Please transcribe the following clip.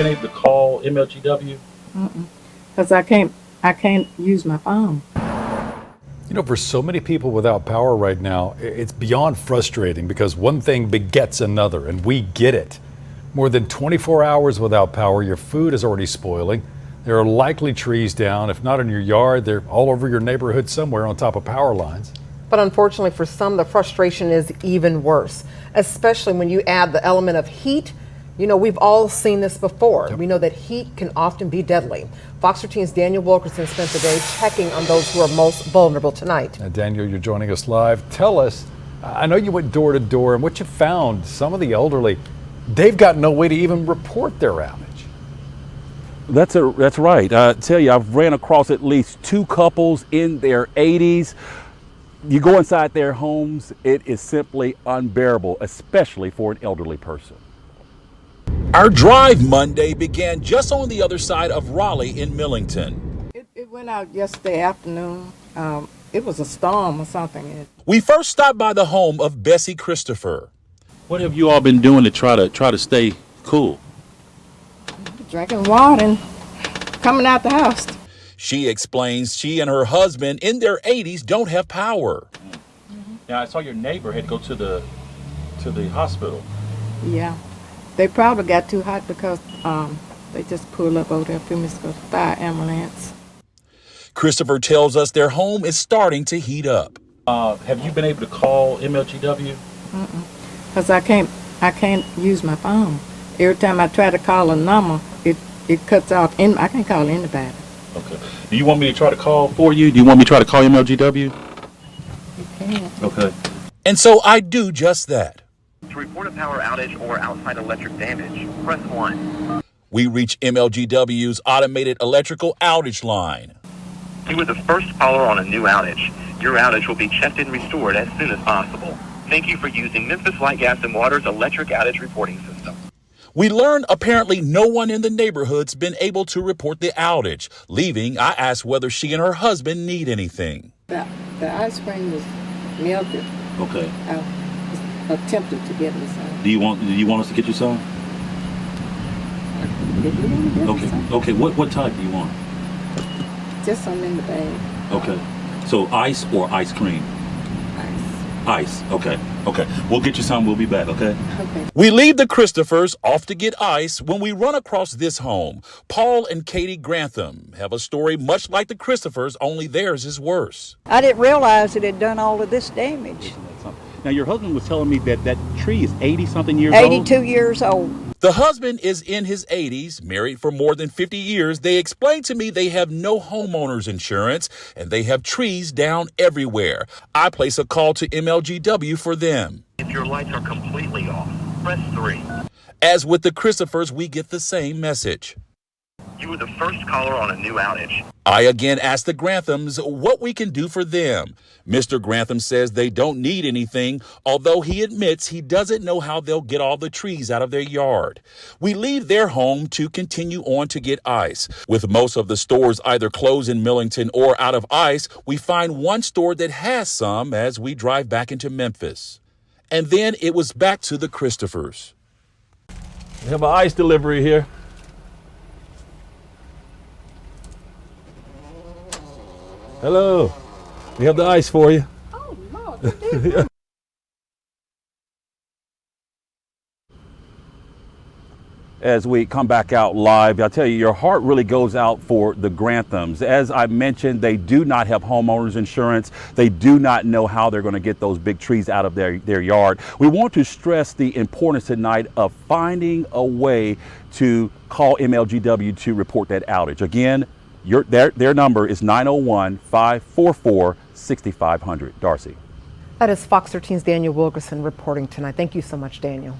been able to call MLGW? Because I can't use my phone. You know, for so many people without power right now, it's beyond frustrating because one thing begets another, and we get it. More than 24 hours without power, your food is already spoiling. There are likely trees down. If not in your yard, they're all over your neighborhood somewhere on top of power lines. But unfortunately for some, the frustration is even worse, especially when you add the element of heat. You know, we've all seen this before. Yep. We know that heat can often be deadly. Fox 13's Daniel Wilkerson spent the day checking on those who are most vulnerable tonight. Now, Daniel, you're joining us live. Tell us, I know you went door to door, and what you found, some of the elderly, they've got no way to even report their outage. That's right. I tell you, I've ran across at least two couples in their 80s. You go inside their homes, it is simply unbearable, especially for an elderly person. Our drive Monday began just on the other side of Raleigh in Millington. It went out yesterday afternoon. It was a storm or something. We first stopped by the home of Bessie Christopher. What have you all been doing to try to stay cool? Drinking water and coming out the house. She explains she and her husband in their 80s don't have power. Now, I saw your neighbor had to go to the hospital. Yeah. They probably got too hot because they just pulled up over there a few minutes ago, fire ambulance. Christopher tells us their home is starting to heat up. Have you been able to call MLGW? Because I can't use my phone. Every time I try to call a number, it cuts off. I can't call anybody. Okay. Do you want me to try to call For you, do you want me to try to call MLGW? You can't. Okay. And so I do just that. To report a power outage or outside electric damage, press 1. We reach MLGW's automated electrical outage line. You were the first caller on a new outage. Your outage will be checked and restored as soon as possible. Thank you for using Memphis Light, Gas, and Water's electric outage reporting system. We learn apparently no one in the neighborhood's been able to report the outage. Leaving, I ask whether she and her husband need anything. The ice cream was melted. Okay. I attempted to get me some. Do you want us to get you some? If you want to get me Okay. some. Okay. What type do you want? Just some in the bag. Okay. So ice or ice cream? Ice. Ice. Okay. Okay. We'll get you some. We'll be back. Okay. Okay. We leave the Christophers off to get ice when we run across this home. Paul and Katie Grantham have a story much like the Christophers, only theirs is worse. I didn't realize it had done all of this damage. Now your husband was telling me that tree is 80-something years old. 82 years old. The husband is in his 80s, married for more than 50 years. They explained to me they have no homeowners insurance and they have trees down everywhere. I place a call to MLGW for them. If your lights are completely off, press 3. As with the Christophers, we get the same message. You were the first caller on a new outage. I again ask the Granthams what we can do for them. Mr. Grantham says they don't need anything, although he admits he doesn't know how they'll get all the trees out of their yard. We leave their home to continue on to get ice. With most of the stores either closed in Millington or out of ice, we find one store that has some as we drive back into Memphis. And then it was back to the Christophers. We have an ice delivery here. Hello. We have the ice for you. Oh, Lord. As we come back out live, I tell you, your heart really goes out for the Granthams. As I mentioned, they do not have homeowners insurance. They do not know how they're going to get those big trees out of their yard. We want to stress the importance tonight of finding a way to call MLGW to report that outage. Again, their number is 901-544-6500. Darcy. That is Fox 13's Daniel Wilkerson reporting tonight. Thank you so much, Daniel.